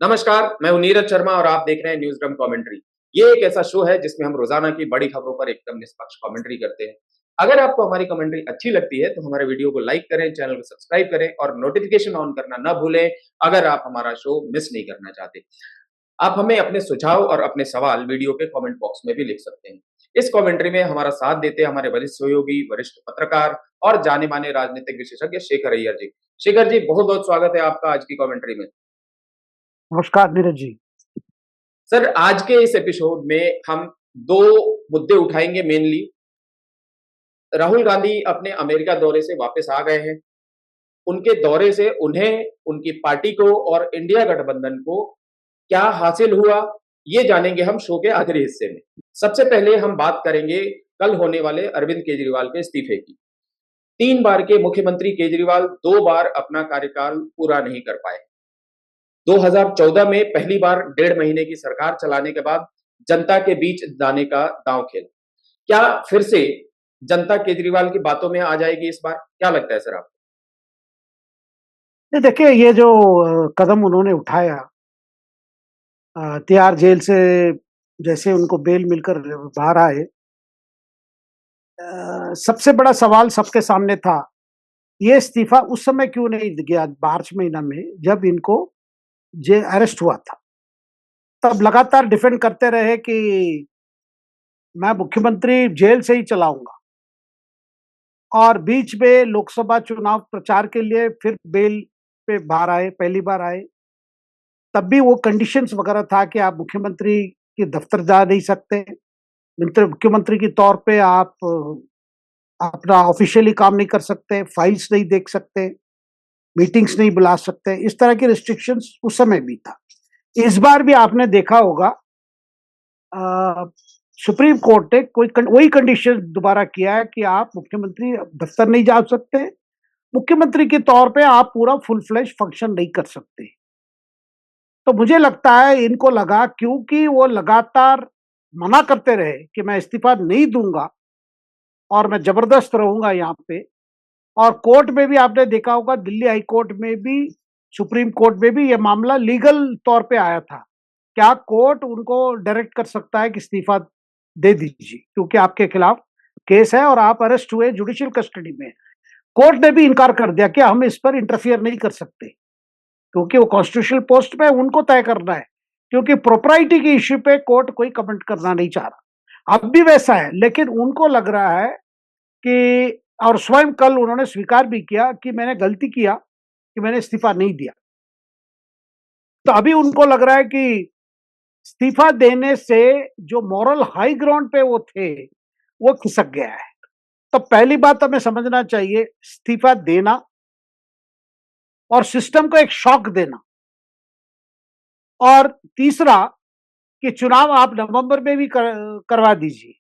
नमस्कार, मैं हूं नीरज शर्मा और आप देख रहे हैं न्यूज़ ड्रम कमेंट्री। ये एक ऐसा शो है जिसमें हम रोजाना की बड़ी खबरों पर एकदम निष्पक्ष कमेंट्री करते हैं। अगर आपको हमारी कमेंट्री अच्छी लगती है तो हमारे वीडियो को लाइक करें, चैनल को सब्सक्राइब करें और नोटिफिकेशन ऑन करना ना भूलें अगर आप हमारा शो मिस नहीं करना चाहते। आप हमें अपने सुझाव और अपने सवाल वीडियो के कमेंट बॉक्स में भी लिख सकते हैं। इस कमेंट्री में हमारा साथ देते हैं हमारे वरिष्ठ सहयोगी, वरिष्ठ पत्रकार और जाने-माने राजनीतिक विशेषज्ञ शेखर अय्यर जी। शेखर जी, बहुत-बहुत स्वागत है आपका आज की कमेंट्री में। नमस्कार नीरज जी। सर, आज के इस एपिसोड में हम 2 मुद्दे उठाएँगे मेनली। राहुल गांधी अपने अमेरिका दौरे से वापस आ गए हैं। उनके दौरे से उन्हें, उनकी पार्टी को और इंडिया गठबंधन को क्या हासिल हुआ, ये जानेंगे हम शो के आखिरी हिस्से में। सबसे पहले हम बात करेंगे कल होने वाले अरविंद केजरीवाल के इस्तीफे की। 3 बार के मुख्यमंत्री केजरीवाल 2 बार अपना कार्यकाल पूरा नहीं कर पाए। 2014 में पहली बार 1.5 महीने की सरकार चलाने के बाद जनता के बीच जाने का दांव खेला। क्या फिर से जनता केजरीवाल की बातों में आ जाएगी इस बार? क्या लगता है सर आपको? ये देखिए, ये जो कदम उन्होंने उठाया, तिहाड़ जेल से जैसे उनको बेल मिलकर बाहर आए, सबसे बड़ा सवाल सबके सामने था, ये इस्तीफा उस समय क्यों नहीं गया मार्च महीना में जब इनको जे अरेस्ट हुआ था। तब लगातार डिफेंड करते रहे कि मैं मुख्यमंत्री जेल से ही चलाऊंगा, और बीच में लोकसभा चुनाव प्रचार के लिए फिर बेल पे बाहर आए, पहली बार आए। तब भी वो कंडीशंस वगैरह था कि आप मुख्यमंत्री के दफ्तर जा नहीं सकते, मुख्यमंत्री के तौर पे आप अपना ऑफिशियली काम नहीं कर सकते, फाइल्स नहीं देख सकते, मीटिंग्स नहीं बुला सकते, इस तरह की रिस्ट्रिक्शंस उस समय भी था। इस बार भी आपने देखा होगा, अ, सुप्रीम कोर्ट ने वही कंडीशन दोबारा किया है कि आप मुख्यमंत्री दफ्तर नहीं जा सकते, मुख्यमंत्री के तौर पे आप पूरा फुल फ्लेश फंक्शन नहीं कर सकते। तो मुझे लगता है इनको लगा, क्योंकि वो लगातार मना करते रहे कि मैं इस्तीफा नहीं दूंगा और मैं जबरदस्त रहूंगा यहाँ पे, और कोर्ट में भी आपने देखा होगा, दिल्ली हाई कोर्ट में भी, सुप्रीम कोर्ट में भी ये मामला लीगल तौर पे आया था। क्या कोर्ट उनको डायरेक्ट कर सकता है कि इस्तीफा दे दीजिए क्योंकि आपके खिलाफ केस है और आप अरेस्ट हुए, जुडिशियल कस्टडी में। कोर्ट ने भी इनकार कर दिया कि हम इस पर इंटरफियर नहीं कर सकते, क्योंकि वो कॉन्स्टिट्यूशनल पोस्ट पे उनको तय करना है, क्योंकि प्रोप्राइटी के इश्यू पे कोर्ट कोई कमेंट करना नहीं चाह रहा। अब भी वैसा है, लेकिन उनको लग रहा है कि, और स्वयं कल उन्होंने स्वीकार भी किया कि मैंने गलती किया कि मैंने इस्तीफा नहीं दिया। तो अभी उनको लग रहा है कि इस्तीफा देने से जो मॉरल हाई ग्राउंड पे वो थे, वो खिसक गया है। तो पहली बात हमें समझना चाहिए, इस्तीफा देना और सिस्टम को एक शॉक देना, और तीसरा कि चुनाव आप नवंबर में भी करवा दीजिए,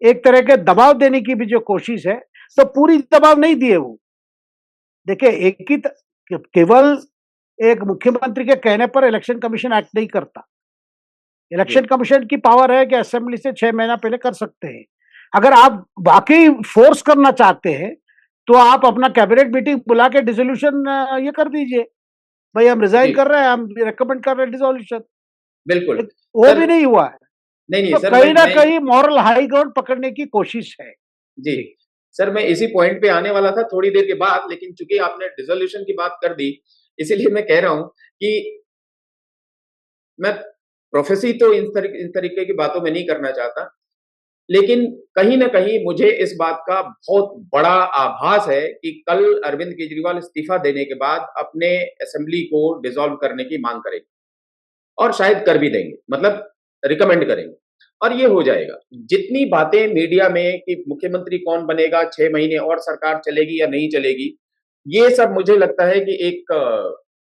एक तरह के दबाव देने की भी जो कोशिश है, तो पूरी दबाव नहीं दिए वो। देखिए, केवल एक मुख्यमंत्री के कहने पर इलेक्शन कमीशन एक्ट नहीं करता। इलेक्शन कमीशन की पावर है कि असेंबली से 6 महीना पहले कर सकते हैं। अगर आप वाकई फोर्स करना चाहते हैं तो आप अपना कैबिनेट मीटिंग बुला के डिसोल्यूशन ये कर दीजिए, भाई हम रिजाइन जी, कर रहे हैं, हम रिकमेंड कर रहे हैं डिसोल्यूशन। बिल्कुल। वो सर भी नहीं हुआ है। नहीं, तो सर कहीं ना मैं कहीं मॉरल हाई ग्राउंड पकड़ने की कोशिश है। जी। जी। सर, मैं इसी पॉइंट पे आने वाला था थोड़ी देर के बाद, लेकिन चूँकि आपने डिसॉल्यूशन की बात कर दी, इसीलिए मैं कह रहा हूँ कि मैं प्रोफेसी तो इस तरीके की बातों में नहीं करना चाहता, लेकिन कहीं न कहीं मुझे इस बात का बहुत बड़ा आभास है कि कल अरविंद केजरीवाल इस्तीफा देने के बाद अपने असेंबली को डिसॉल्व करने की माँग करेंगे और शायद कर भी देंगे, मतलब रिकमेंड करेंगे और ये हो जाएगा। जितनी बातें मीडिया में कि मुख्यमंत्री कौन बनेगा, 6 महीने और सरकार चलेगी या नहीं चलेगी, ये सब मुझे लगता है कि एक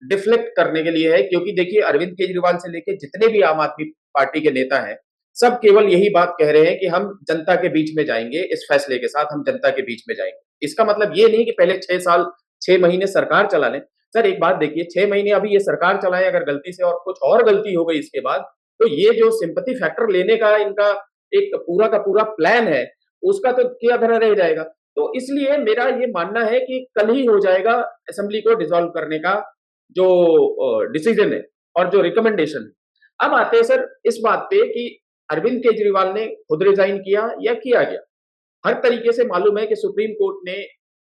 डिफ्लेक्ट करने के लिए है, क्योंकि देखिए अरविंद केजरीवाल से लेके जितने भी आम आदमी पार्टी के नेता हैं, सब केवल यही बात कह रहे हैं कि हम जनता के बीच में जाएँगे, इस फैसले के साथ हम जनता के बीच में जाएँगे। इसका मतलब ये नहीं कि पहले 6 साल, 6 महीने सरकार चला लें। सर एक बात देखिए, 6 महीने अभी ये सरकार चलाएँ अगर गलती से और कुछ और गलती हो गई इसके बाद, तो ये जो सिंपैथी फैक्टर लेने का इनका एक पूरा का पूरा प्लान है, उसका तो किया धरा रह जाएगा। तो इसलिए मेरा ये मानना है कि कल ही हो जाएगा असेंबली को डिसॉल्व करने का जो डिसीजन है, और जो रिकमेंडेशन। अब आते हैं सर इस बात पे कि अरविंद केजरीवाल ने खुद रिजाइन किया या किया गया। हर तरीके से मालूम है कि सुप्रीम कोर्ट ने,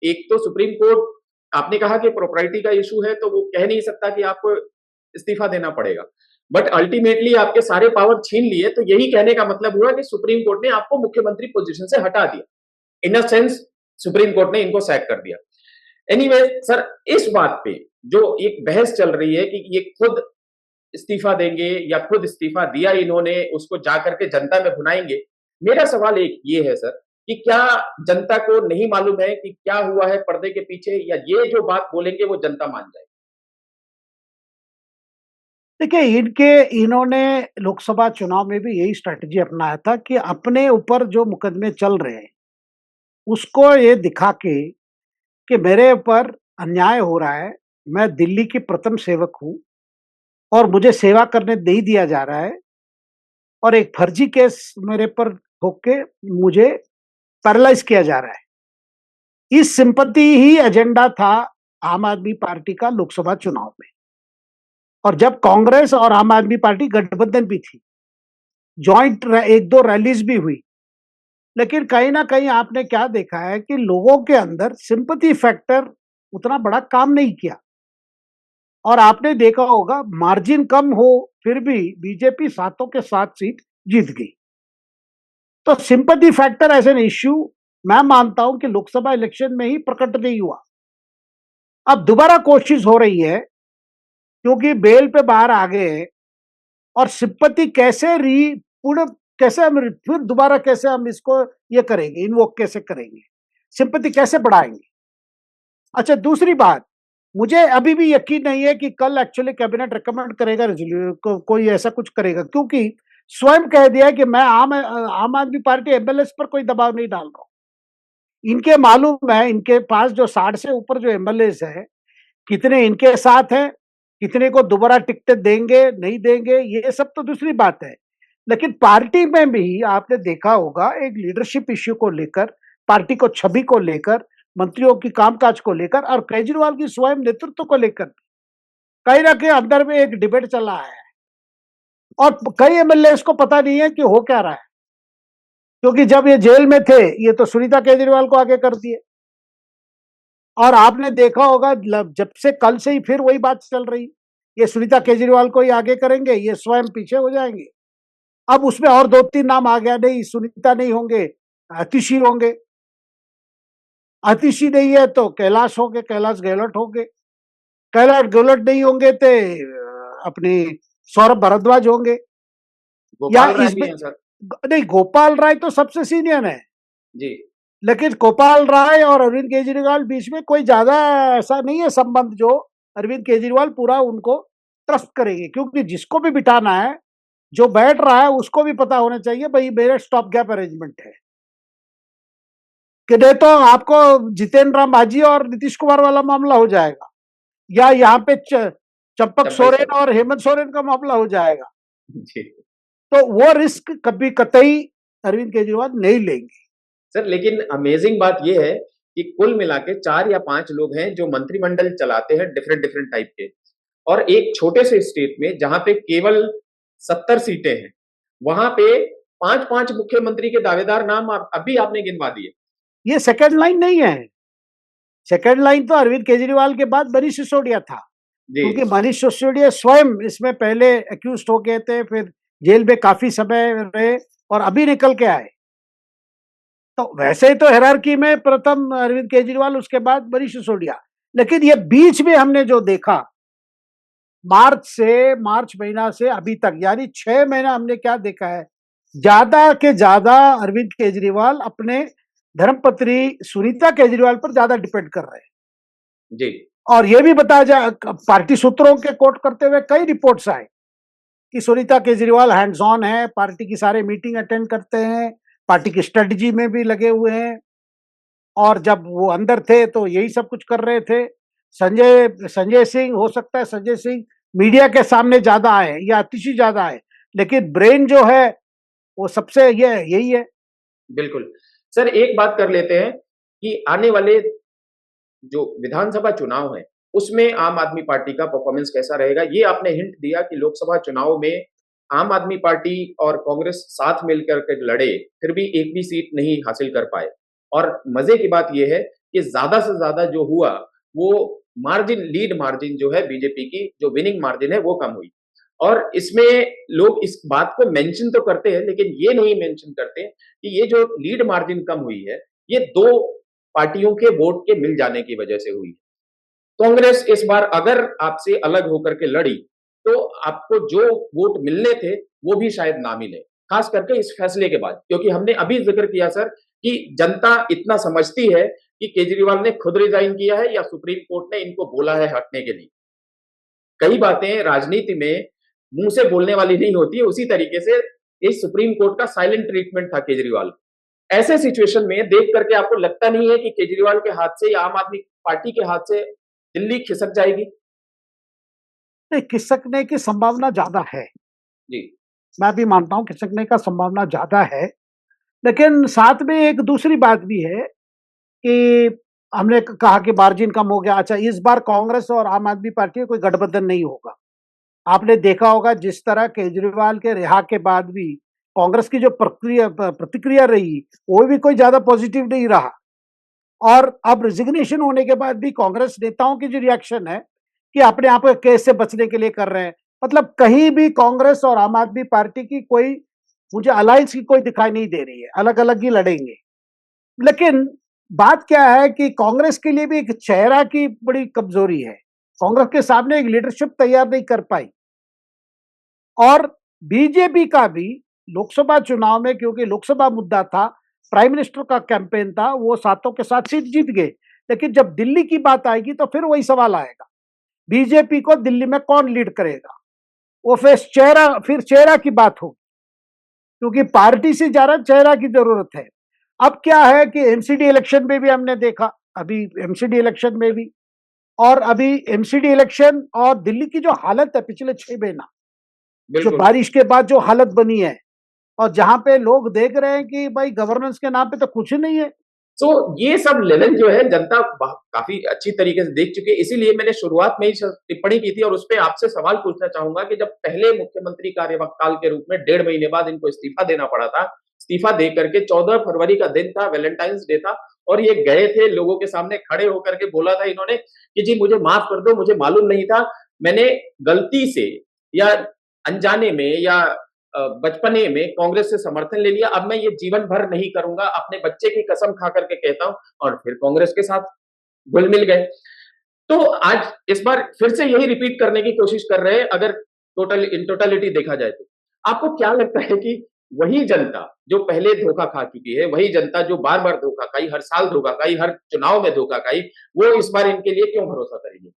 एक तो सुप्रीम कोर्ट, आपने कहा कि प्रॉपर्टी का इशू है तो वो कह नहीं सकता कि आपको इस्तीफा देना पड़ेगा, बट अल्टीमेटली आपके सारे पावर छीन लिए, तो यही कहने का मतलब हुआ कि सुप्रीम कोर्ट ने आपको मुख्यमंत्री पोजीशन से हटा दिया। इन अ सेंस सुप्रीम कोर्ट ने इनको सैक कर दिया। एनीवे सर, इस बात पे जो एक बहस चल रही है कि ये खुद इस्तीफा देंगे या खुद इस्तीफा दिया इन्होंने, उसको जाकर के जनता में भुनाएंगे। मेरा सवाल एक ये है सर कि क्या जनता को नहीं मालूम है कि क्या हुआ है पर्दे के पीछे, या ये जो बात बोलेंगे वो जनता मान जाए? देखिए, इन्होंने लोकसभा चुनाव में भी यही स्ट्रैटेजी अपनाया था कि अपने ऊपर जो मुकदमे चल रहे हैं, उसको ये दिखा के कि मेरे ऊपर अन्याय हो रहा है, मैं दिल्ली की प्रथम सेवक हूँ और मुझे सेवा करने नहीं दिया जा रहा है और एक फर्जी केस मेरे पर ठोक के मुझे पैरालाइज़ किया जा रहा है। इस सिंपैथी ही एजेंडा था आम आदमी पार्टी का लोकसभा चुनाव में। और जब कांग्रेस और आम आदमी पार्टी गठबंधन भी थी, जॉइंट 1-2 रैलीज़ भी हुई, लेकिन कहीं न कहीं आपने क्या देखा है कि लोगों के अंदर सिंपैथी फैक्टर उतना बड़ा काम नहीं किया। और आपने देखा होगा मार्जिन कम हो, फिर भी बीजेपी सातों के 7 सीट जीत गई। तो sympathy factor as an issue मैं मानता हूँ कि लोकसभा इलेक्शन में ही प्रकट नहीं हुआ। अब दोबारा कोशिश हो रही है, क्योंकि बेल पे बाहर आ गए हैं और सिंपैथी कैसे री पुनः कैसे हम फिर दोबारा कैसे हम इसको ये करेंगे, इन्वोक कैसे करेंगे? सिंपैथी कैसे बढ़ाएँगे? अच्छा, दूसरी बात, मुझे अभी भी यकीन नहीं है कि कल एक्चुअली कैबिनेट रिकमेंड करेगा, कोई ऐसा कुछ करेगा, क्योंकि स्वयं कह दिया है कि मैं आम आदमी पार्टी एमएलएस पर कोई दबाव नहीं डाल रहा हूँ। इनके मालूम है, इनके पास जो 60 से ऊपर जो एमएलएस हैं, कितने इनके साथ हैं, कितने को दोबारा टिकटें देंगे, नहीं देंगे, ये सब तो दूसरी बात है। लेकिन पार्टी में भी आपने देखा होगा एक लीडरशिप इश्यू को लेकर, पार्टी को छवि को लेकर, मंत्रियों की कामकाज को लेकर और केजरीवाल की स्वयं नेतृत्व को लेकर कहीं न कहीं अंदर में एक डिबेट चल रहा है। और कई एमएलएस को पता नहीं है कि हो क्या रहा है, क्योंकि जब ये जेल में थे, ये तो सुनीता केजरीवाल को आगे कर दिए। और आपने देखा होगा जब से कल से ही फिर वही बात चल रही, ये सुनीता केजरीवाल को ही आगे करेंगे, ये स्वयं पीछे हो जाएंगे। अब उसमें और 2-3 नाम आ गया, नहीं सुनीता नहीं होंगे, आतिशी होंगे, आतिशी नहीं है तो कैलाश होंगे, कैलाश गहलोत होंगे, कैलाश गहलोत नहीं होंगे तो अपने सौरभ भारद्वाज होंगे। या गोपाल राय भी इसमें हैं सर। नहीं, गोपाल राय तो सबसे सीनियर है, जी। लेकिन गोपाल राय और अरविंद केजरीवाल बीच में कोई ज्यादा ऐसा नहीं है संबंध जो अरविंद केजरीवाल पूरा उनको ट्रस्ट करेंगे, क्योंकि जिसको भी बिठाना है, जो बैठ रहा है उसको भी पता होना चाहिए भाई मेरे स्टॉप गैप अरेंजमेंट है, कि नहीं तो आपको जितेंद्र राम मांझी और नीतीश कुमार वाला मामला हो जाएगा, या यहाँ पे चंपक चंपई सोरेन सर। और हेमंत सोरेन का मामला हो जाएगा। जी। तो वो रिस्क कभी कतई अरविंद केजरीवाल नहीं लेंगे। सर लेकिन अमेजिंग बात ये है कि कुल मिला के 4 या 5 लोग हैं जो मंत्रिमंडल चलाते हैं डिफरेंट डिफरेंट टाइप के, और एक छोटे से स्टेट में जहां पे केवल 70 सीटें हैं, वहां पे 5-5 मुख्यमंत्री के दावेदार नाम अभी आपने गिनवा दिए। ये सेकंड लाइन नहीं है। सेकंड लाइन तो अरविंद केजरीवाल के बाद मनीष सिसोदिया था, जी। क्योंकि मनीष सिसोदिया स्वयं इसमें पहले अक्यूज्ड हो गए थे, फिर जेल में काफी समय रहे और अभी निकल के आए। तो वैसे ही तो हायरार्की में प्रथम अरविंद केजरीवाल, उसके बाद मनीष सिसोदिया। लेकिन ये बीच में हमने जो देखा, मार्च महीना से अभी तक, यानी 6 महीना हमने क्या देखा है, ज्यादा के ज्यादा अरविंद केजरीवाल अपने धर्मपत्नी सुनीता केजरीवाल पर ज्यादा डिपेंड कर रहे हैं। जी। और ये भी बताया जाए, पार्टी सूत्रों के कोट करते हुए कई रिपोर्ट्स आए कि सुनीता केजरीवाल हैंड्स ऑन है, पार्टी की सारे मीटिंग अटेंड करते हैं, पार्टी की स्ट्रेटजी में भी लगे हुए हैं, और जब वो अंदर थे तो यही सब कुछ कर रहे थे। संजय सिंह, हो सकता है संजय सिंह मीडिया के सामने ज्यादा आए या आतिशी ज्यादा आए, लेकिन ब्रेन जो है वो सबसे ये यही है। बिल्कुल। सर एक बात कर लेते हैं कि आने वाले जो विधानसभा चुनाव है, उसमें आम आदमी पार्टी का परफॉर्मेंस कैसा रहेगा। ये आपने हिंट दिया कि लोकसभा चुनाव में आम आदमी पार्टी और कांग्रेस साथ मिलकर के लड़े, फिर भी एक भी सीट नहीं हासिल कर पाए। और मजे की बात यह है कि ज्यादा से ज्यादा जो हुआ वो लीड मार्जिन जो है बीजेपी की, जो विनिंग मार्जिन है वो कम हुई। और इसमें लोग इस बात को मेंशन तो करते हैं, लेकिन ये नहीं मेंशन करते कि ये जो लीड मार्जिन कम हुई है, ये दो पार्टियों के वोट के मिल जाने की वजह से हुई। कांग्रेस इस बार अगर आपसे अलग होकर के लड़ी, तो आपको जो वोट मिलने थे, वो भी शायद ना मिले, खास करके इस फैसले के बाद। क्योंकि हमने अभी जिक्र किया सर कि जनता इतना समझती है कि केजरीवाल ने खुद रिजाइन किया है या सुप्रीम कोर्ट ने इनको बोला है हटने के लिए। कई बातें राजनीति में मुंह से बोलने वाली नहीं होती है, उसी तरीके से इस सुप्रीम कोर्ट का साइलेंट ट्रीटमेंट था केजरीवाल। ऐसे सिचुएशन में देख करके आपको लगता नहीं है कि केजरीवाल के हाथ से या आम आदमी पार्टी के हाथ से दिल्ली खिसक जाएगी? नहीं, खिसकने की संभावना ज़्यादा है। जी, मैं भी मानता हूँ खिसकने का संभावना ज़्यादा है। लेकिन साथ में एक दूसरी बात भी है कि हमने कहा कि मार्जिन कम हो गया। अच्छा, इस बार कांग्रेस और आम आदमी पार्टी का कोई गठबंधन नहीं होगा। आपने देखा होगा जिस तरह केजरीवाल के रिहा के बाद भी कांग्रेस की जो प्रतिक्रिया रही, वो भी कोई ज़्यादा पॉजिटिव नहीं रहा। और अब रेजिग्नेशन होने के बाद भी कांग्रेस नेताओं की जो रिएक्शन है कि अपने आप को केस से बचने के लिए कर रहे हैं। मतलब कहीं भी कांग्रेस और आम आदमी पार्टी की कोई मुझे अलायंस की कोई दिखाई नहीं दे रही है, अलग-अलग ही लड़ेंगे। लेकिन बात क्या है कि कांग्रेस के लिए भी एक चेहरा की बड़ी कमजोरी है। कांग्रेस के सामने एक लीडरशिप तैयार नहीं कर पाई। और बीजेपी का भी लोकसभा चुनाव में, क्योंकि लोकसभा मुद्दा था, प्राइम मिनिस्टर का कैंपेन था, वो सातों के सात सीट जीत गए। लेकिन जब दिल्ली की बात आएगी तो फिर वही सवाल आएगा, बीजेपी को दिल्ली में कौन लीड करेगा। वो फिर चेहरा की बात होगी, क्योंकि पार्टी से ज्यादा चेहरा की जरूरत है। अब क्या है कि एमसीडी इलेक्शन में भी हमने देखा, अभी एमसीडी इलेक्शन में भी, और अभी एमसीडी इलेक्शन और दिल्ली की जो हालत है पिछले 6 महीना, जो बिल्कुल। बारिश के बाद जो हालत बनी है, और जहां पे लोग देख रहे हैं कि भाई गवर्नेंस के नाम पे तो कुछ नहीं है। तो ये सब लेवल जो है जनता काफी अच्छी तरीके से देख चुकी है। इसीलिए मैंने शुरुआत में ही टिप्पणी की थी और उस पे आपसे सवाल पूछना चाहूंगा कि जब पहले मुख्यमंत्री कार्यकाल के रूप में 1.5 महीने बाद इनको इस्तीफा देना पड़ा था, इस्तीफा दे करके 14 फरवरी का दिन था, वैलेंटाइंस डे था, और ये गए थे लोगों के सामने खड़े होकर के बोला था इन्होंने कि जी मुझे माफ कर दो, मुझे मालूम नहीं था, मैंने गलती से या अनजाने में या बचपने में कांग्रेस से समर्थन ले लिया, अब मैं ये जीवन भर नहीं करूंगा, अपने बच्चे की कसम खा करके कहता हूं, और फिर कांग्रेस के साथ घुल मिल गए। तो आज इस बार फिर से यही रिपीट करने की कोशिश कर रहे हैं, अगर इन टोटलिटी देखा जाए तो। आपको क्या लगता है कि वही जनता जो पहले धोखा खा चुकी है, वही जनता जो बार बार धोखा खाई, हर साल धोखा खाई, हर चुनाव में धोखा खाई, वो इस बार इनके लिए क्यों भरोसा करेगी?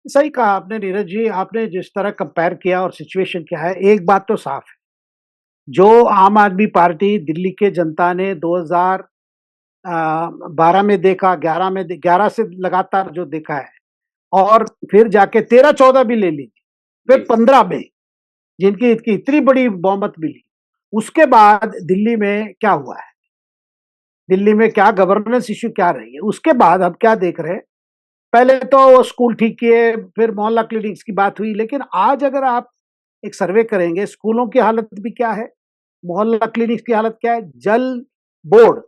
सही कहा आपने नीरज जी, आपने जिस तरह कंपेयर किया और सिचुएशन क्या है, एक बात तो साफ है, जो आम आदमी पार्टी दिल्ली के जनता ने 2012 में देखा, 11 से लगातार जो देखा है, और फिर जाके 13-14 भी ले लीजिए, फिर जी, 15 में जिनकी इतनी इतनी बड़ी बहुमत मिली, उसके बाद दिल्ली में क्या हुआ है, दिल्ली में क्या गवर्नेंस इश्यू क्या रही है, उसके बाद हम क्या देख रहे हैं। पहले तो स्कूल ठीक किए, फिर मोहल्ला क्लिनिक्स की बात हुई, लेकिन आज अगर आप एक सर्वे करेंगे, स्कूलों की हालत भी क्या है, मोहल्ला क्लिनिक्स की हालत क्या है, बोर्ड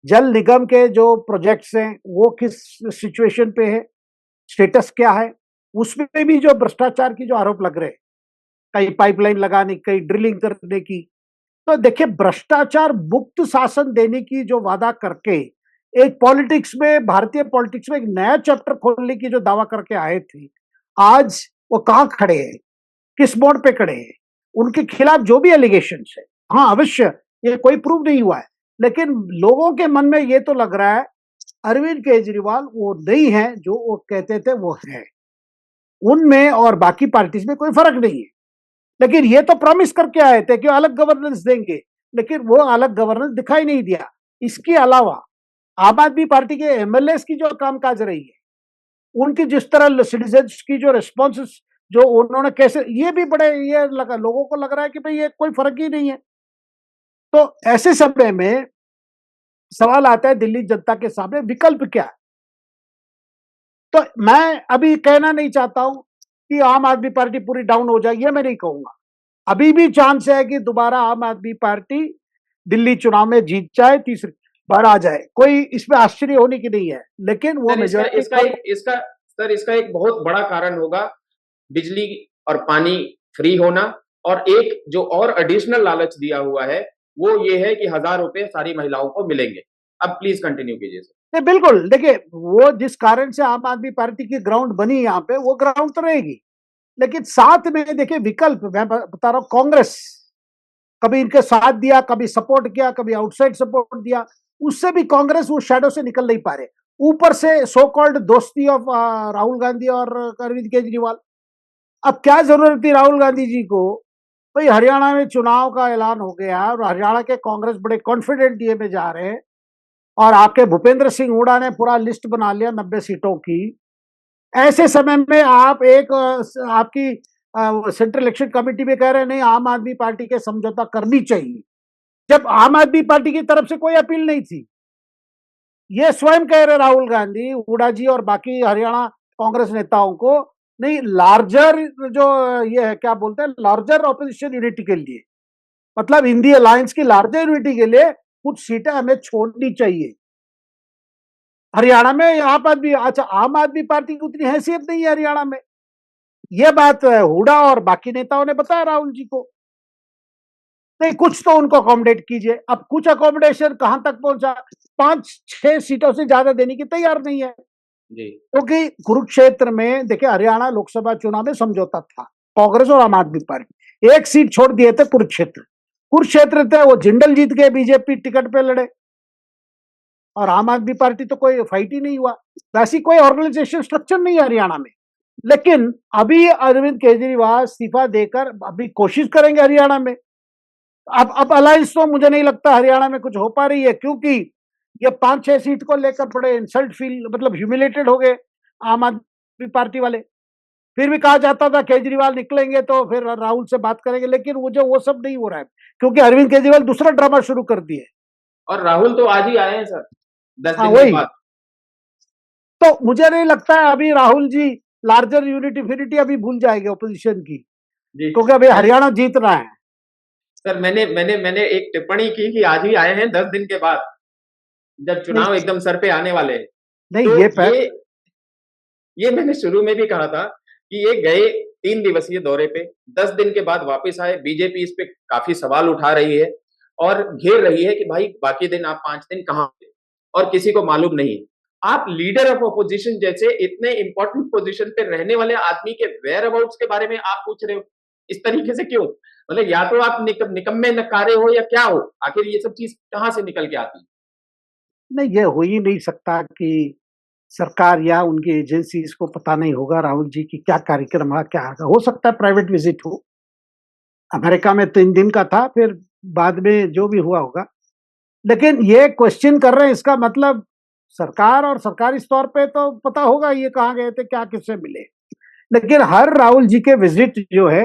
जल निगम के जो प्रोजेक्ट्स हैं वो किस सिचुएशन पे है, स्टेटस क्या है, उसमें भी जो भ्रष्टाचार की जो आरोप लग रहे हैं, कहीं पाइपलाइन लगाने, कहीं ड्रिलिंग करने की। तो देखिए, भ्रष्टाचार मुक्त शासन देने की जो वादा करके एक पॉलिटिक्स में, भारतीय पॉलिटिक्स में एक नया चैप्टर खोलने की जो दावा करके आए थे, आज वो कहाँ खड़े हैं, किस मोड़ पे खड़े हैं। उनके खिलाफ जो भी एलिगेशंस है, हाँ अवश्य ये कोई प्रूव नहीं हुआ है, लेकिन लोगों के मन में ये तो लग रहा है अरविंद केजरीवाल वो नहीं है जो वो कहते थे वो है। उनमें और बाकी पार्टीज में कोई फर्क नहीं है। लेकिन ये तो प्रॉमिस करके आए थे कि अलग गवर्नेंस देंगे, लेकिन वो अलग गवर्नेंस दिखाई नहीं दिया। इसके अलावा आम आदमी पार्टी के एमएलए की जो कामकाज रही है, उनकी जिस तरह सिटीजन्स की जो रिस्पॉन्स, जो उन्होंने कैसे, ये भी बड़े, ये लगा लोगों को लग रहा है कि भाई ये कोई फर्क ही नहीं है। तो ऐसे समय में सवाल आता है दिल्ली जनता के सामने विकल्प क्या है। तो मैं अभी कहना नहीं चाहता हूं कि आम आदमी पार्टी पूरी डाउन हो जाएगी, ये मैं नहीं कहूंगा। अभी भी चांस है कि दोबारा आम आदमी पार्टी दिल्ली चुनाव में जीत जाए, तीसरी बार आ जाए, कोई इसमें आश्चर्य होने की नहीं है, लेकिन वो सर इसका मेजोरिटी इसका एक इसका सर इसका एक बहुत बड़ा कारण होगा बिजली और पानी फ्री होना, और एक जो और एडिशनल लालच दिया हुआ है वो ये है कि 1000 रुपए सारी महिलाओं को मिलेंगे। अब प्लीज कंटिन्यू कीजिए सर। नहीं, बिल्कुल देखिए, वो जिस कारण से आम आदमी पार्टी की ग्राउंड बनी यहाँ पे, वो ग्राउंड तो रहेगी, लेकिन साथ में देखिए विकल्प मैं बता रहा हूं, कांग्रेस कभी इनके साथ दिया, कभी सपोर्ट किया, कभी आउटसाइड सपोर्ट दिया, उससे भी कांग्रेस उस शैडो से निकल नहीं पा रहे। ऊपर से सो कॉल्ड दोस्ती ऑफ राहुल गांधी और अरविंद केजरीवाल। अब क्या जरूरत थी राहुल गांधी जी को? भाई हरियाणा में चुनाव का ऐलान हो गया और हरियाणा के कांग्रेस बड़े कॉन्फिडेंट ये में जा रहे हैं, और आपके भूपेंद्र सिंह हुड्डा ने पूरा लिस्ट बना लिया 90 सीटों की। ऐसे समय में आप एक आपकी सेंट्रल इलेक्शन कमेटी में कह रहे हैं नहीं, आम आदमी पार्टी के समझौता करनी चाहिए, जब आम आदमी पार्टी की तरफ से कोई अपील नहीं थी। ये स्वयं कह रहे राहुल गांधी, हुड्डा जी और बाकी हरियाणा कांग्रेस नेताओं को, नहीं लार्जर जो ये है क्या बोलते हैं, लार्जर ऑपोजिशन यूनिटी के लिए, मतलब हिंदी अलायंस की लार्जर यूनिटी के लिए कुछ सीटें हमें छोड़नी चाहिए। हरियाणा में आम आदमी, अच्छा आम आदमी पार्टी की उतनी हैसियत नहीं है हरियाणा में, यह बात हुड्डा और बाकी नेताओं ने बताया राहुल जी को। नहीं, कुछ तो उनको अकोमोडेट कीजिए। अब कुछ अकोमोडेशन कहां तक पहुंचा? 5-6 सीटों से ज्यादा देने की तैयार नहीं है, जी क्योंकि कुरुक्षेत्र में देखिए, हरियाणा लोकसभा चुनाव में समझौता था कांग्रेस और आम आदमी पार्टी, एक सीट छोड़ दिए थे कुरुक्षेत्र। कुरुक्षेत्र थे वो जिंदल जीत गए, बीजेपी टिकट पे लड़े, और आम आदमी पार्टी तो कोई फाइट ही नहीं हुआ। वैसी कोई ऑर्गेनाइजेशन स्ट्रक्चर नहीं है हरियाणा में। लेकिन अभी अरविंद केजरीवाल इस्तीफा देकर अभी कोशिश करेंगे हरियाणा में। अब अलायंस तो मुझे नहीं लगता हरियाणा में कुछ हो पा रही है, क्योंकि ये 5-6 सीट को लेकर बड़े इंसल्ट फील, मतलब ह्यूमिलेटेड हो गए आम आदमी पार्टी वाले। फिर भी कहा जाता था केजरीवाल निकलेंगे तो फिर राहुल से बात करेंगे, लेकिन वो सब नहीं हो रहा है, क्योंकि अरविंद केजरीवाल दूसरा ड्रामा शुरू कर दिए। और राहुल तो आज ही आए हैं सर, 10 हाँ दिन के वही, बाद। तो मुझे नहीं लगता है अभी राहुल जी लार्जर यूनिटी फिनिटी अभी भूल जाएंगे ऑपोजिशन की, जी क्योंकि अभी हरियाणा जीतना है। सर, मैंने मैंने मैंने एक टिप्पणी की कि आज ही आए हैं 10 दिन के बाद, जब नहीं चुनाव एकदम सर पे आने वाले हैं। नहीं, तो ये फैक्ट, ये मैंने शुरू में भी कहा था कि ये गए 3 दिवसीय दौरे पे, 10 दिन के बाद वापस आए। बीजेपी इस पे काफी सवाल उठा रही है और घेर रही है कि भाई बाकी दिन आप 5 दिन कहाँ थे, और किसी को मालूम नहीं। आप लीडर ऑफ ऑपोजिशन जैसे इतने इंपॉर्टेंट पोजीशन पे रहने वाले आदमी के वेयर अबाउट्स के बारे में आप पूछ रहे हो इस तरीके से क्यों? मतलब या तो आप निकम्मे नकारे हो या क्या हो? आखिर ये सब चीज कहाँ से निकल के आती है? नहीं ये हो ही नहीं सकता कि सरकार या उनकी एजेंसीज को पता नहीं होगा राहुल जी की क्या कार्यक्रम है, क्या होगा। हो सकता है प्राइवेट विजिट हो, अमेरिका में 3 दिन का था, फिर बाद में जो भी हुआ होगा। लेकिन ये क्वेश्चन कर रहे हैं, इसका मतलब सरकार और सरकारी तौर पे तो पता होगा ये कहाँ गए थे, क्या किससे मिले। लेकिन हर राहुल जी के विजिट जो है,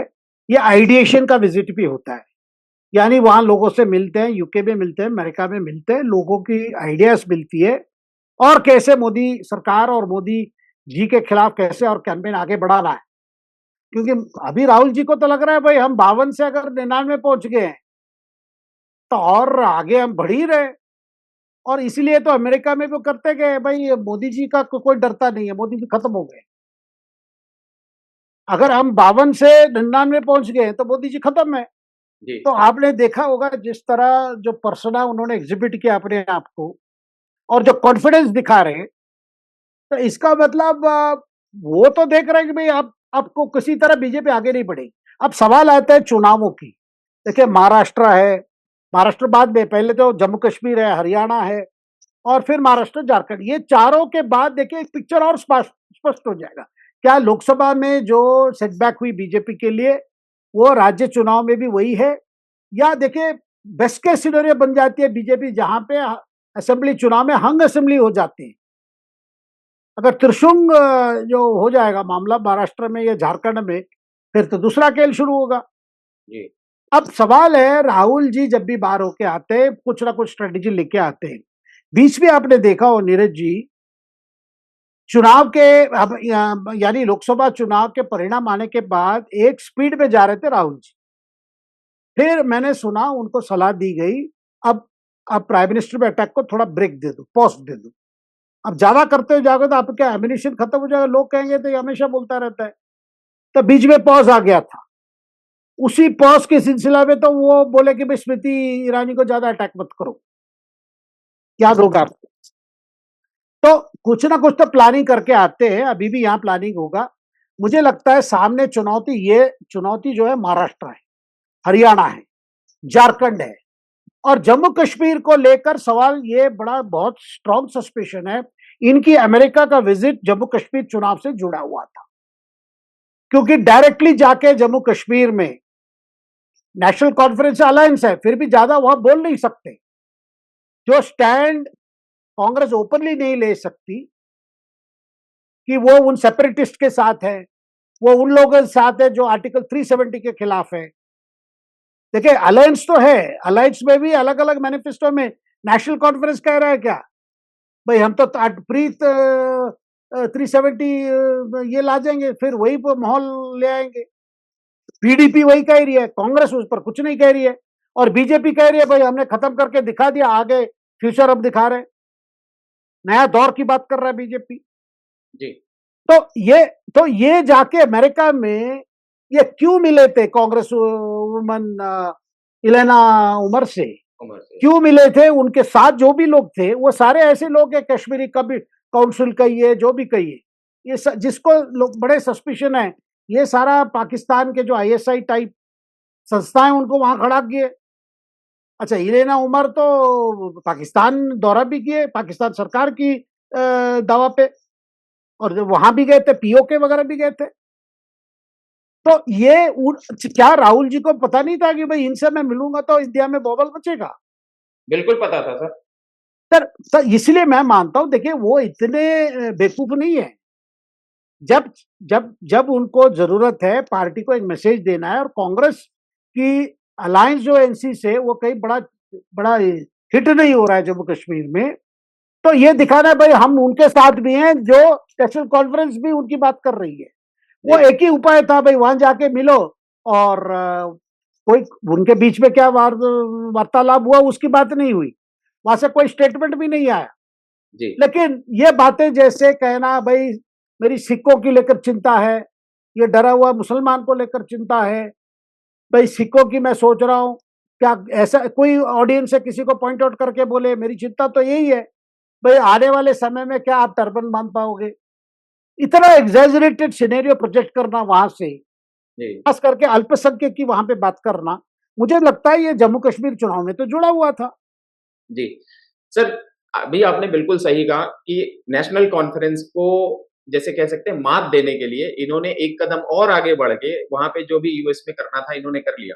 ये आइडिएशन का विजिट भी होता है, यानी वहां लोगों से मिलते हैं, यूके में मिलते हैं, अमेरिका में मिलते हैं, लोगों की आइडियाज मिलती है, और कैसे मोदी सरकार और मोदी जी के खिलाफ कैसे और कैंपेन आगे बढ़ाना है। क्योंकि अभी राहुल जी को तो लग रहा है भाई हम 52 से अगर 99 पहुंच गए हैं, तो और आगे हम बढ़ ही रहे। और इसीलिए तो अमेरिका में वो करते गए भाई, मोदी जी का कोई डरता नहीं है, मोदी जी खत्म हो गए। अगर हम 52 से 99 पहुंच गए तो मोदी जी खत्म है। जी तो आपने देखा होगा जिस तरह जो पर्सोना उन्होंने एग्जिबिट किया अपने आप को, और जो कॉन्फिडेंस दिखा रहे हैं, तो इसका मतलब वो तो देख रहे हैं कि भाई अब आपको किसी तरह बीजेपी आगे नहीं बढ़ेगी। अब सवाल आता है चुनावों की। देखिए महाराष्ट्र है, महाराष्ट्र बाद में, पहले तो जम्मू कश्मीर है, हरियाणा है, और फिर महाराष्ट्र, झारखंड, ये चारों के बाद देखिए एक पिक्चर और स्पष्ट हो जाएगा। क्या लोकसभा में जो सेटबैक हुई बीजेपी के लिए, वो राज्य चुनाव में भी वही है, या देखिए बेस्ट केस सिनेरियो बन जाती है बीजेपी जहां पे असेंबली चुनाव में हंग असेंबली हो जाती है। अगर त्रिशुंग जो हो जाएगा मामला महाराष्ट्र में या झारखंड में, फिर तो दूसरा खेल शुरू होगा। जी अब सवाल है, राहुल जी जब भी बाहर होके आते हैं कुछ ना कुछ स्ट्रेटेजी लेके आते हैं। बीच में आपने देखा हो नीरज जी, चुनाव के यानी लोकसभा चुनाव के परिणाम आने के बाद एक स्पीड में जा रहे थे राहुल जी। फिर मैंने सुना उनको सलाह दी गई, अब प्राइम मिनिस्टर पे अटैक को थोड़ा ब्रेक दे दो, पॉज दे दो। अब ज्यादा करते हो जाओगे तो आपका एमिनिशन खत्म हो जाएगा, लोग कहेंगे तो ये हमेशा बोलता रहता है। तो बीच में पॉज आ गया था। उसी पॉज के सिलसिला में तो वो बोले कि भाई स्मृति ईरानी को ज्यादा अटैक मत करो, याद होगा आपको। तो कुछ ना कुछ तो प्लानिंग करके आते हैं, अभी भी यहाँ प्लानिंग होगा। मुझे लगता है सामने चुनौती जो है महाराष्ट्र है, हरियाणा है, झारखंड है, और जम्मू कश्मीर को लेकर सवाल ये बड़ा बहुत स्ट्रॉन्ग सस्पेशन है, इनकी अमेरिका का विजिट जम्मू कश्मीर चुनाव से जुड़ा हुआ था। क्योंकि डायरेक्टली जाके जम्मू कश्मीर में नेशनल कॉन्फ्रेंस अलायंस है, फिर भी ज्यादा वहां बोल नहीं सकते। जो स्टैंड कांग्रेस ओपनली नहीं ले सकती कि वो उन सेपरेटिस्ट के साथ है, वो उन लोगों के साथ है जो आर्टिकल 370 के खिलाफ है। देखिए अलायंस तो है, अलायंस में भी अलग अलग मैनिफेस्टो में नेशनल कॉन्फ्रेंस कह रहा है क्या भाई हम तो प्रीत 370 ये ला जाएंगे, फिर वही माहौल ले आएंगे। पीडीपी वही कह रही है, कांग्रेस उस पर कुछ नहीं कह रही है, और बीजेपी कह रही है भाई हमने खत्म करके दिखा दिया, आगे फ्यूचर अब दिखा रहे, नया दौर की बात कर रहा है बीजेपी जी। तो ये जाके अमेरिका में ये क्यों मिले थे कांग्रेस वुमन इलेना उमर से, क्यों मिले थे? उनके साथ जो भी लोग थे वो सारे ऐसे लोग हैं, कश्मीरी काउंसिल कहिए, जो भी कहिए, ये जिसको लोग बड़े सस्पिशन है, ये सारा पाकिस्तान के जो आईएसआई टाइप संस्थाएं उनको वहां खड़ा किए। अच्छा, इलेना उमर तो पाकिस्तान दौरा भी किए, पाकिस्तान सरकार की दावा पे, और जब वहां भी गए थे, पीओके वगैरह भी गए थे। तो ये क्या राहुल जी को पता नहीं था कि भाई इनसे मैं मिलूंगा तो इंडिया में बॉबल मचेगा? बिल्कुल पता था सर। सर इसलिए मैं मानता हूं, देखिए वो इतने बेवकूफ नहीं है। जब जब जब उनको जरूरत है पार्टी को एक मैसेज देना है, और कांग्रेस की अलायंस जो एनसी से वो कहीं बड़ा बड़ा हिट नहीं हो रहा है जम्मू कश्मीर में, तो ये दिखाना है भाई हम उनके साथ भी हैं, जो नेशनल कॉन्फ्रेंस भी उनकी बात कर रही है। वो एक ही उपाय था भाई, वहां जाके मिलो, और कोई उनके बीच में क्या वार्तालाप हुआ उसकी बात नहीं हुई, वहां से कोई स्टेटमेंट भी नहीं आया जी। लेकिन ये बातें जैसे कहना भाई मेरी सिखों की लेकर चिंता है, ये डरा हुआ मुसलमान को लेकर चिंता है, भाई सिखों की मैं सोच रहा हूं, क्या ऐसा कोई ऑडियंस से किसी को पॉइंट आउट करके बोले मेरी चिंता तो यही है भाई आने वाले समय में क्या आप टर्बन बांध पाओगे? इतना एग्जैजरेटेड सिनेरियो प्रोजेक्ट करना वहां से, खास करके अल्पसंख्यक की वहां पे बात करना, मुझे लगता है ये जम्मू कश्मीर चुनाव में तो जुड़ा हुआ था। जी सर, अभी आपने बिल्कुल सही कहा कि नेशनल कॉन्फ्रेंस को जैसे कह सकते हैं मात देने के लिए इन्होंने एक कदम और आगे बढ़ के वहां पे जो भी यूएस में करना था इन्होंने कर लिया।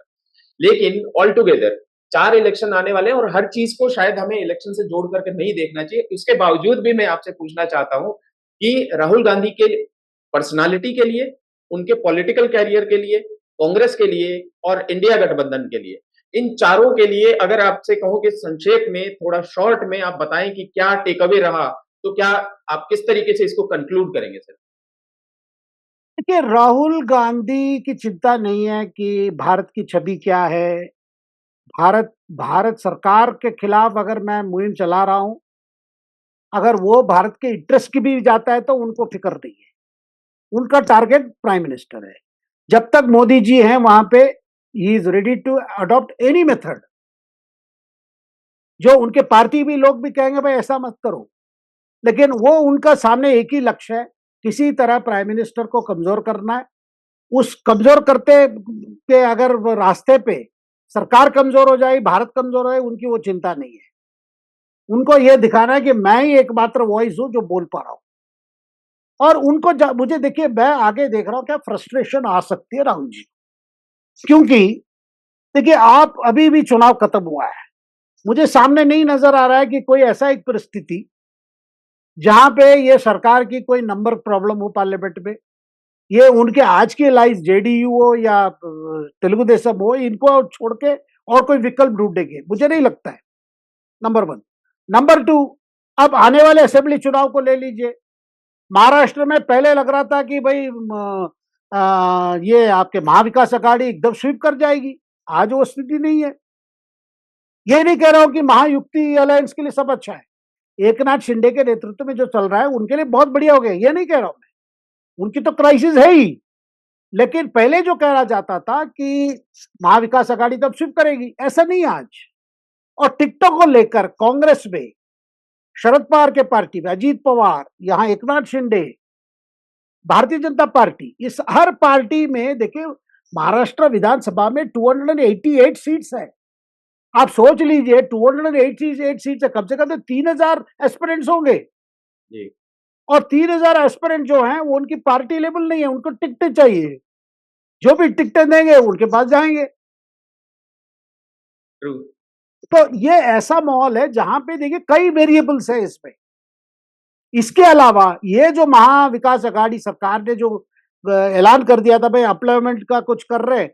लेकिन ऑल टुगेदर 4 इलेक्शन आने वाले हैं और हर चीज को शायद हमें इलेक्शन से जोड़ करके नहीं देखना चाहिए। उसके बावजूद भी मैं आपसे पूछना चाहता हूं कि राहुल गांधी के पर्सनालिटी के लिए, उनके पॉलिटिकल कैरियर के लिए, कांग्रेस के लिए और इंडिया गठबंधन के लिए, इन चारों के लिए अगर आपसे कहूं कि संक्षेप में थोड़ा शॉर्ट में आप बताएं कि क्या टेक अवे रहा, तो क्या आप किस तरीके से इसको कंक्लूड करेंगे सर? देखिए राहुल गांधी की चिंता नहीं है कि भारत की छवि क्या है, भारत सरकार के खिलाफ अगर मैं मुहिम चला रहा हूं, अगर वो भारत के इंटरेस्ट की भी जाता है तो उनको फिक्र नहीं है, उनका टारगेट प्राइम मिनिस्टर है। जब तक मोदी जी हैं वहां पे he is ready to adopt any method, जो उनके पार्टी भी लोग भी कहेंगे भाई ऐसा मत करो, लेकिन वो उनका सामने एक ही लक्ष्य है, किसी तरह प्राइम मिनिस्टर को कमजोर करना है। उस कमजोर करते के अगर रास्ते पे सरकार कमजोर हो जाए, भारत कमजोर हो, उनकी वो चिंता नहीं है। उनको ये दिखाना है कि मैं ही एकमात्र वॉइस हूं जो बोल पा रहा हूं, और उनको मुझे देखिए मैं आगे देख रहा हूं क्या फ्रस्ट्रेशन आ सकती है राहुल जी, क्योंकि देखिए आप अभी भी चुनाव खत्म हुआ है, मुझे सामने नहीं नजर आ रहा है कि कोई ऐसा एक परिस्थिति जहां पे ये सरकार की कोई नंबर प्रॉब्लम हो पार्लियामेंट में, ये उनके आज की लाइफ जेडीयू हो या तेलुगु देशम हो, इनको छोड़ के और कोई विकल्प ढूंढेंगे, मुझे नहीं लगता है। नंबर 1। नंबर 2, अब आने वाले असेंबली चुनाव को ले लीजिए, महाराष्ट्र में पहले लग रहा था कि भाई ये आपके महाविकास अघाड़ी एकदम स्वीप कर जाएगी, आज वो स्थिति नहीं है। ये नहीं कह रहा हूं कि महायुक्ति अलायंस के लिए सब अच्छा है, एकनाथ शिंदे के नेतृत्व में जो चल रहा है उनके लिए बहुत बढ़िया हो गया, ये नहीं कह रहा हूं मैं, उनकी तो क्राइसिस है ही। लेकिन पहले जो कहा जाता था कि महाविकास अघाड़ी तब स्वीप करेगी, ऐसा नहीं है आज। और टिकटॉक को लेकर कांग्रेस में, शरद पवार के पार्टी में अजीत पवार, यहाँ एकनाथ शिंदे, भारतीय जनता पार्टी, इस हर पार्टी में देखिए महाराष्ट्र विधानसभा में 288 सीट्स है। आप सोच लीजिए 288 सीट्स है, कम से कम तो 3000 एस्पिरेंट्स होंगे। जी। और 3000 एस्पिरेंट जो हैं वो उनकी पार्टी लेवल नहीं है, उनको टिकटें चाहिए, जो भी टिकटें देंगे उनके पास जाएंगे। ट्रू। तो ये ऐसा माहौल है जहां पे देखिए कई वेरिएबल्स है इसमें। इसके अलावा ये जो महाविकास अघाड़ी सरकार ने जो ऐलान कर दिया था भाई एम्प्लॉयमेंट का कुछ कर रहे,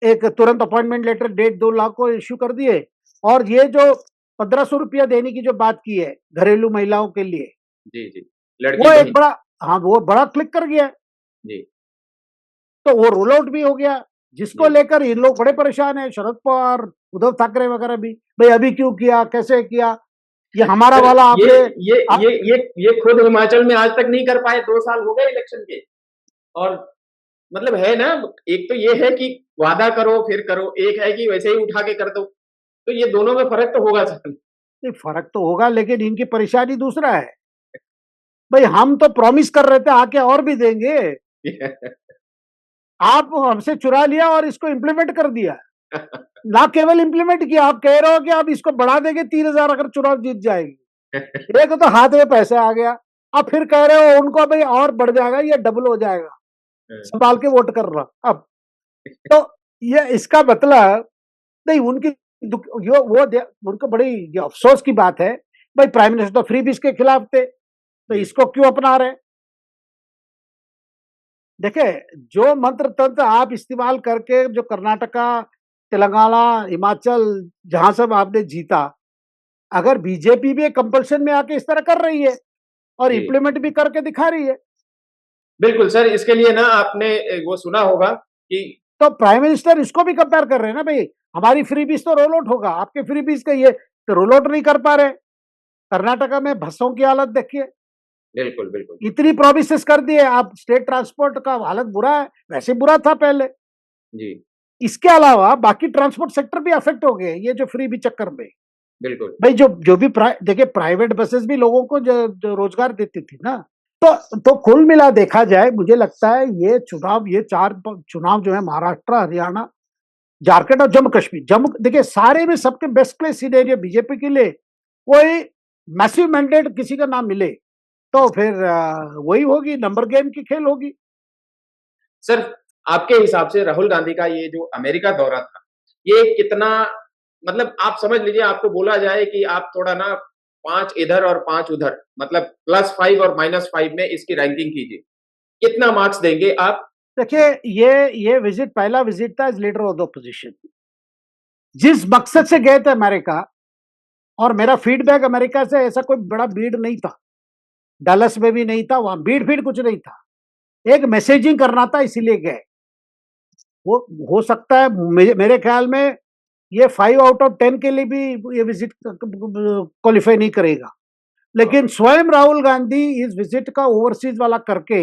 एक तुरंत अपॉइंटमेंट लेटर 1.5-2 लाख को इश्यू कर दिए, और ये जो 1500 रुपया देने की जो बात की है घरेलू महिलाओं के लिए, जी, जी। वो लड़की एक बहन। बड़ा, हाँ वो बड़ा क्लिक कर गया, जी, तो वो रोल आउट भी हो गया, जिसको जी। लेकर इन लोग बड़े परेशान है, शरद पवार, उद्धव ठाकरे वगैरह भी, भाई अभी क्यों किया, कैसे किया, ये हमारा सर वाला ये आपने ये आप, ये ये ये खुद हिमाचल में आज तक नहीं कर पाए, 2 साल हो गए इलेक्शन के। और मतलब है ना, एक तो ये है कि वादा करो फिर करो, एक है कि वैसे ही उठा के कर दो। तो ये दोनों में फ़र्क तो होगा सर। नहीं, फर्क तो होगा, लेकिन इनकी परेशानी दूसरा है, भाई हम तो प्रॉमिस कर रहे थे आके और भी देंगे, आप हमसे चुरा लिया और इसको इम्प्लीमेंट कर दिया। ना केवल इम्प्लीमेंट किया, आप कह रहे हो कि आप इसको बढ़ा देंगे 3000 अगर चुनाव जीत जाएगी। एक तो हाथ में पैसे आ गया, अब फिर कह रहे हो उनको भाई और बढ़ जाएगा, ये डबल हो जाएगा, संभाल के वोट करना। अब तो ये इसका मतलब नहीं, उनकी उनको बड़ी ये अफसोस की बात है, भाई प्राइम मिनिस्टर तो फ्री बीज के खिलाफ थे, तो जी। इसको क्यों अपना रहे। देखिए जो मंत्र तंत्र आप इस्तेमाल करके जो कर्नाटका, तेलंगाना, हिमाचल, जहां सब आपने जीता, अगर बीजेपी भी कंपल्शन में आके इस तरह कर रही है और जी। इम्प्लीमेंट भी करके दिखा रही है, बिल्कुल सर, इसके लिए ना आपने वो सुना होगा कि तो प्राइम मिनिस्टर इसको भी कंपेयर कर रहे हैं ना, भाई हमारी फ्री बीज तो रोल आउट होगा, आपके फ्री बीज का ये तो रोल आउट नहीं कर पा रहे। कर्नाटका में बसों की हालत देखिए, बिल्कुल, बिल्कुल। इतनी प्रोमिसेस कर दिए, आप स्टेट ट्रांसपोर्ट का हालत बुरा है, वैसे बुरा था पहले। जी, इसके अलावा बाकी ट्रांसपोर्ट सेक्टर भी अफेक्ट हो गए ये जो फ्री बी चक्कर में। बिल्कुल। भाई जो जो भी देखिए प्राइवेट बसेस भी लोगों को जो रोजगार देती थी ना, तो कुल मिला देखा जाए मुझे लगता है ये चुनाव, ये चुनाव जो है महाराष्ट्र, हरियाणा, झारखंड और जम्मू कश्मीर, जम्मू देखिए सारे में सबके बेस्ट केस सिनेरियो बीजेपी के लिए, कोई मैसिव मैंडेट किसी का ना मिले तो फिर वही होगी, नंबर गेम की खेल होगी। सर, आपके हिसाब से राहुल गांधी का ये जो अमेरिका दौरा था, ये कितना, मतलब आप समझ लीजिए आपको बोला जाए कि आप थोड़ा ना 5 इधर और 5 उधर, मतलब +5 और -5 में इसकी रैंकिंग कीजिए। कितना मार्क्स देंगे आप? देखिए ये विजिट पहला विजिट था as leader of the opposition, जिस मकसद से गए थे अमेरिका, और मेरा फीडबैक अमेरिका से ऐसा कोई बड़ा भीड़ नहीं था, डलस में भी नहीं था, वहां भीड़ कुछ नहीं था, एक मैसेजिंग करना था इसीलिए गए। वो हो सकता है मेरे ख्याल में ये 5 आउट ऑफ 10 के लिए भी ये विजिट क्वालिफाई नहीं करेगा, लेकिन स्वयं राहुल गांधी इस विजिट का ओवरसीज वाला करके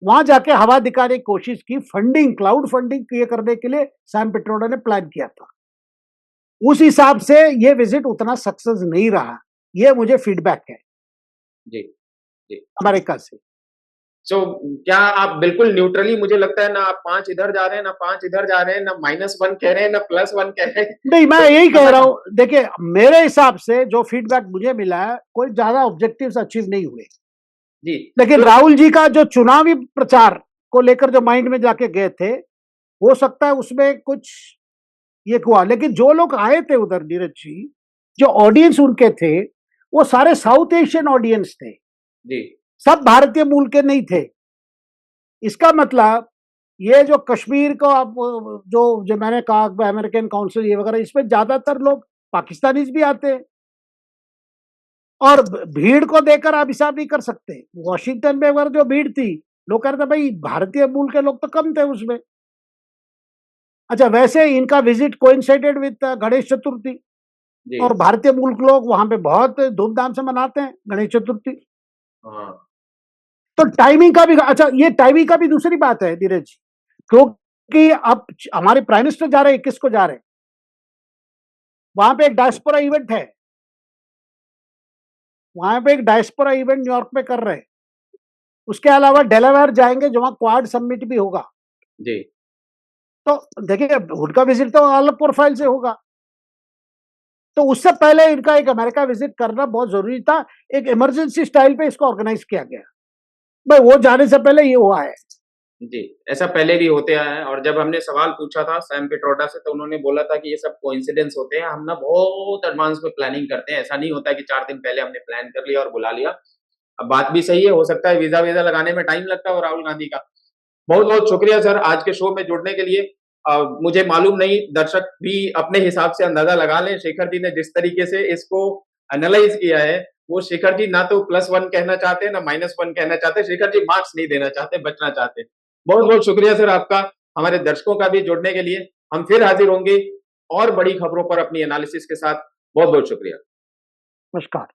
वहां जाके हवा दिखाने की कोशिश की, फंडिंग, क्लाउड फंडिंग ये करने के लिए सैम पिट्रोडा ने प्लान किया था। उस हिसाब से ये विजिट उतना सक्सेस नहीं रहा, ये मुझे फीडबैक है जी, जी। अमेरिका से। सो क्या आप बिल्कुल न्यूट्रली, मुझे लगता है ना आप 5 इधर जा रहे हैं, ना 5 इधर जा रहे हैं, ना -1 कह रहे हैं, ना +1 कह रहे हैं। नहीं, मैं तो यही कह रहा मतलब हूं, देखिए मेरे हिसाब से जो फीडबैक मुझे मिला है, कोई ज्यादा ऑब्जेक्टिव्स अचीव नहीं हुए, जी, लेकिन तो राहुल जी का जो चुनावी प्रचार को लेकर जो माइंड में जाके गए थे, हो सकता है उसमें कुछ ये हुआ, लेकिन जो लोग आए थे उधर नीरज जी, जो ऑडियंस उनके थे, वो सारे साउथ एशियन ऑडियंस थे, जी, सब भारतीय मूल के नहीं थे। इसका मतलब ये जो कश्मीर को आप जो मैंने कहा अमेरिकन काउंसिल ये वगैरह, इसमें ज्यादातर लोग पाकिस्तानीज भी आते हैं, और भीड़ को देकर आप हिसाब नहीं कर सकते। वॉशिंगटन में अगर जो भीड़ थी, लोग कह रहे थे भाई भारतीय मूल के लोग तो कम थे उसमें। अच्छा, वैसे इनका visit coincided with Ganesh Chaturthi, जी। और भारतीय मूल के लोग वहां पे बहुत धूमधाम से मनाते हैं गणेश चतुर्थी। हाँ। तो टाइमिंग का भी, अच्छा ये टाइमिंग का भी दूसरी बात है धीरज जी, क्योंकि अब हमारे प्राइम मिनिस्टर जा रहे हैं, किसको जा रहे हैं, वहां पे एक डायस्पोरा इवेंट है, वहां पे एक डायस्पोरा इवेंट न्यूयॉर्क में कर रहे हैं। उसके अलावा डेलावेयर जाएंगे जो वहां क्वाड समिट भी होगा। जी। तो देखिए उनका विजिट तो अलग प्रोफाइल से होगा, तो उससे पहले इनका एक अमेरिका विजिट करना बहुत जरूरी था। एक इमरजेंसी स्टाइल पे इसको ऑर्गेनाइज किया गया भाई, वो जाने से पहले ये हुआ है। जी, ऐसा पहले भी होते आया है और जब हमने सवाल पूछा था सैम पिट्रोडा से तो उन्होंने बोला था कि ये सब कोइंसिडेंस होते हैं, हम ना बहुत एडवांस में प्लानिंग करते हैं, ऐसा नहीं होता है कि 4 दिन पहले हमने प्लान कर लिया और बुला लिया। अब बात भी सही है, हो सकता है वीज़ा-वीज़ा लगाने में टाइम लगता हो राहुल गांधी का। बहुत-बहुत शुक्रिया सर आज के शो में जुड़ने के लिए। मुझे मालूम नहीं, दर्शक भी अपने हिसाब से अंदाज़ा लगा लें, शेखर जी ने जिस तरीके से इसको एनालाइज़ किया है, वो शेखर जी ना तो +1 कहना चाहते हैं, ना -1 कहना चाहते हैं, शेखर जी मार्क्स नहीं देना चाहते, बचना चाहते हैं। बहुत-बहुत शुक्रिया सर आपका, हमारे दर्शकों का भी जुड़ने के लिए। हम फिर हाज़िर होंगे और बड़ी खबरों पर अपनी एनालिसिस के साथ। बहुत-बहुत शुक्रिया। नमस्कार।